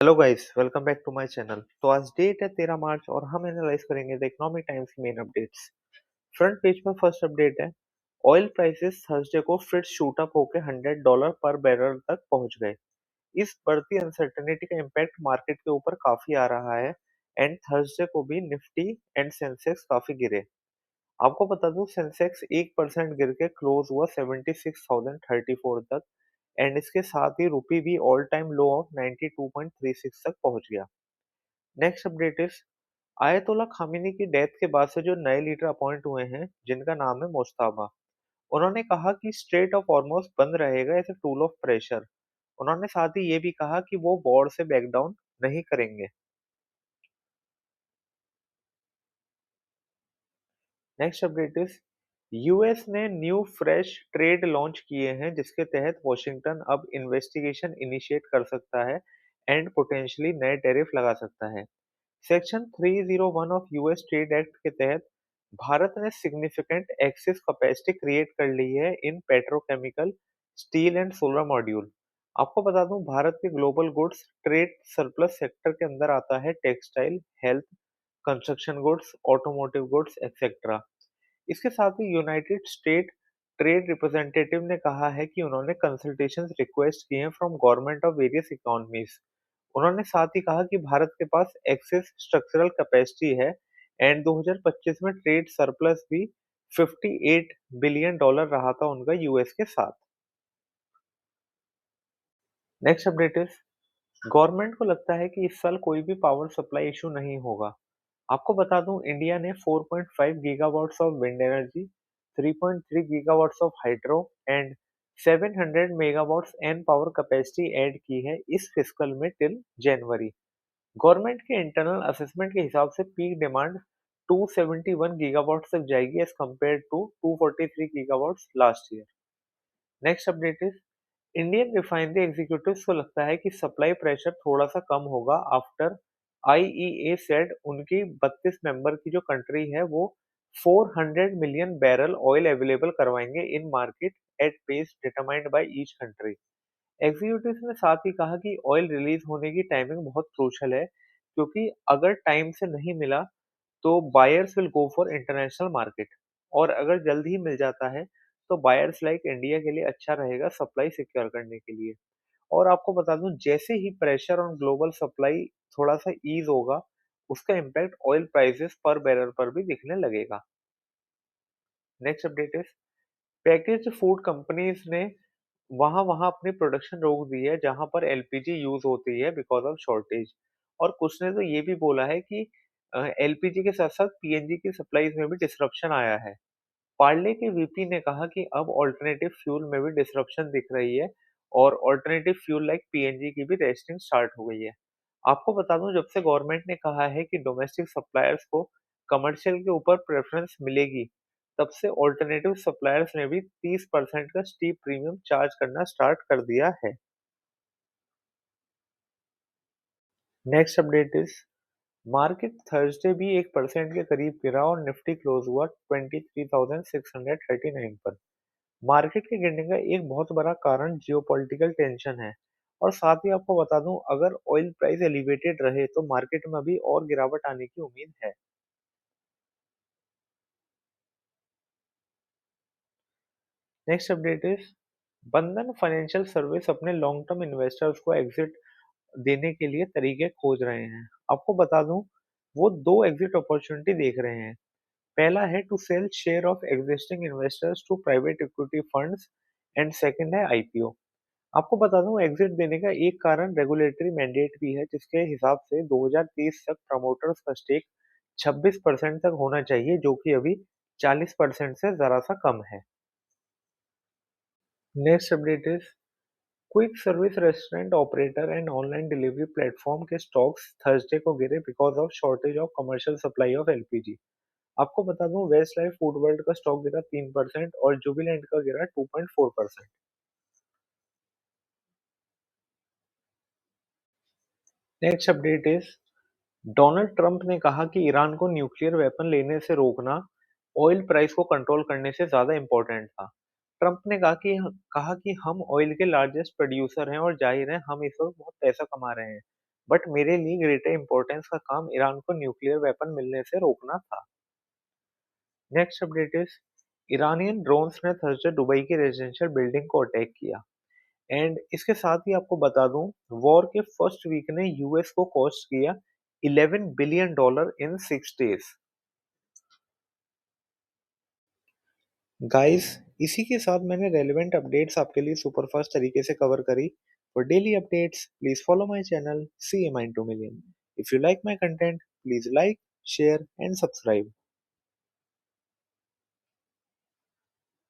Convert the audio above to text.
Hello guys, welcome back to my channel. तो आज date है 13 मार्च और हम एनालाइज करेंगे द इकोनॉमिक टाइम्स की मेन अपडेट्स। फ्रंट पेज पर फर्स्ट अपडेट है। ऑयल प्राइसेस थर्सडे को फिर शूट अप होकर $100 पर बैरल तक पहुंच गए। इस बढ़ती अनसर्टेनिटी का इम्पैक्ट मार्केट के ऊपर काफी आ रहा है एंड थर्सडे को भी निफ्टी एंड सेंसेक्स काफी गिरे। आपको बता दूं, सेंसेक्स 1% गिर के क्लोज हुआ 76,034 तक एंड इसके साथ ही रुपी भी ऑल टाइम लो ऑफ 92.36 तक पहुंच गया। Next update is ayatollah Khamenei की डेथ के बाद से जो नए लीडर अपॉइंट हुए हैं, जिनका नाम है मुश्ताबा। उन्होंने कहा कि स्ट्रेट ऑफ हॉर्मुज बंद रहेगा as a tool of pressure. उन्होंने साथ ही ये भी कहा कि वो वॉर से बैक डाउन नहीं करेंगे। नेक्स्ट अपडेट इज यूएस ने न्यू फ्रेश ट्रेड लॉन्च किए हैं, जिसके तहत वॉशिंगटन अब इन्वेस्टिगेशन इनिशिएट कर सकता है एंड पोटेंशियली नए टैरिफ लगा सकता है। Section 301 of US trade act के तहत भारत ने सिग्निफिकेंट एक्सेस कैपेसिटी क्रिएट कर ली है in petrochemical, steel and solar module. आपको बता दूं, भारत के global goods trade surplus sector के अंदर आता है textile, health, construction goods, automotive goods etcetera. इसके साथ ही यूनाइटेड स्टेट ट्रेड रिप्रेजेंटेटिव ने कहा है कि उन्होंने कंसल्टेशंस रिक्वेस्ट किए हैं from government of various economies. उन्होंने साथ ही कहा कि भारत के पास एक्सेस स्ट्रक्चरल कैपेसिटी है एंड 2025 में ट्रेड सरप्लस भी $58 बिलियन रहा था उनका यूएस के साथ। नेक्स्ट अपडेट इज गवर्नमेंट को लगता है कि इस साल कोई भी पावर सप्लाई इशू नहीं होगा। आपको बता दूं, इंडिया ने 4.5 gigawatts of wind energy, 3.3 gigawatts of hydro and 700 megawatts an power capacity add की है इस फिस्कल में टिल जनवरी। गवर्नमेंट के इंटरनल असेसमेंट के हिसाब से पीक डिमांड 271 गीगावाट तक जाएगी as compared to 243 gigawatts last year. Next update is Indian refinery executives को लगता है कि सप्लाई प्रेशर थोड़ा सा कम होगा आफ्टर आईईए सेड उनकी 32 मेंबर की जो कंट्री है वो 400 मिलियन बैरल ऑयल अवेलेबल करवाएंगे in market at pace determined by each country. Executives ने साथ ही कहा कि ऑयल रिलीज होने की टाइमिंग बहुत क्रूशल है, क्योंकि अगर टाइम से नहीं मिला तो buyers will go for international market, और अगर जल्द ही मिल जाता है तो बायर्स लाइक इंडिया के लिए अच्छा रहेगा सप्लाई सिक्योर करने के लिए। और आपको बता दूं, जैसे ही प्रेशर ऑन ग्लोबल सप्लाई थोड़ा सा ईज होगा, उसका इम्पैक्ट ऑयल प्राइसेस पर बैरल पर भी दिखने लगेगा। Next update is packaged food companies ने वहाँ वहाँ अपनी प्रोडक्शन रोक दी है जहाँ पर एलपीजी यूज होती है बिकॉज ऑफ शॉर्टेज। और कुछ ने तो ये भी बोला है कि एलपीजी के साथ साथ पीएनजी की सप्लाईज में भी डिसरप्शन आया है। पार्ले के वीपी ने कहा कि अब ऑल्टरनेटिव फ्यूल में भी डिसरप्शन दिख रही है और ऑल्टरनेटिव फ्यूल लाइक पीएनजी की भी टेस्टिंग स्टार्ट हो गई है। आपको बता दूं, जब से गवर्नमेंट ने कहा है कि डोमेस्टिक सप्लायर्स को कमर्शियल के ऊपर प्रेफरेंस मिलेगी, तब से ऑल्टरनेटिव सप्लायर्स ने भी 30% का स्टीप प्रीमियम चार्ज करना स्टार्ट कर दिया है। Next update is market Thursday भी 1% के करीब गिरा और निफ्टी क्लोज हुआ 23,639 पर। मार्केट के गिरने का एक बहुत बड़ा कारण जियोपॉलिटिकल टेंशन है। और साथ ही आपको बता दूं, अगर ऑयल प्राइस एलिवेटेड रहे तो मार्केट में अभी और गिरावट आने की उम्मीद है। नेक्स्ट अपडेट इज बंधन फाइनेंशियल सर्विस अपने लॉन्ग टर्म इन्वेस्टर्स को एग्जिट देने के लिए तरीके खोज रहे हैं। आपको बता दूं, वो दो एग्जिट अपॉर्चुनिटी देख रहे हैं। पहला है to sell share of existing investors to private equity funds and second है आईपीओ। आपको बता दूं, एग्जिट देने का एक कारण रेगुलेटरी मैंडेट भी है, जिसके हिसाब से 2030 तक प्रमोटर्स का स्टेक 26% तक होना चाहिए, जो कि अभी 40% से जरा सा कम है। Next update is quick service restaurant operator and online delivery platform के स्टॉक्स थर्सडे को गिरे because of shortage of commercial supply of LPG. आपको बता दूं, वेस्ट लाइफ फूड वर्ल्ड का स्टॉक गिरा 3% और जुबिलेंट का गिरा 2.4%। Next update is Donald Trump ने कहा कि ईरान को न्यूक्लियर वेपन लेने से रोकना ऑयल प्राइस को कंट्रोल करने से ज्यादा इंपॉर्टेंट था। ट्रंप ने कहा कि हम ऑयल के लार्जेस्ट प्रोड्यूसर हैं और जाहिर है हम इस वक्त बहुत पैसा कमा रहे हैं। बट मेरे लिए ग्रेटर इंपॉर्टेंस का काम ईरान को न्यूक्लियर वेपन मिलने से रोकना था। Next update is Iranian drones ने थर्सडे दुबई की रेजिडेंशियल बिल्डिंग को अटैक किया। एंड इसके साथ ही आपको बता दूं, वॉर के फर्स्ट वीक ने यूएस को कॉस्ट किया 11 billion dollar in 6 days. Guys, इसी के साथ मैंने रेलेवेंट अपडेट्स आपके लिए सुपरफास्ट तरीके से कवर करी। For daily updates please follow my channel C M 2 million. If you like my content please like, share and subscribe.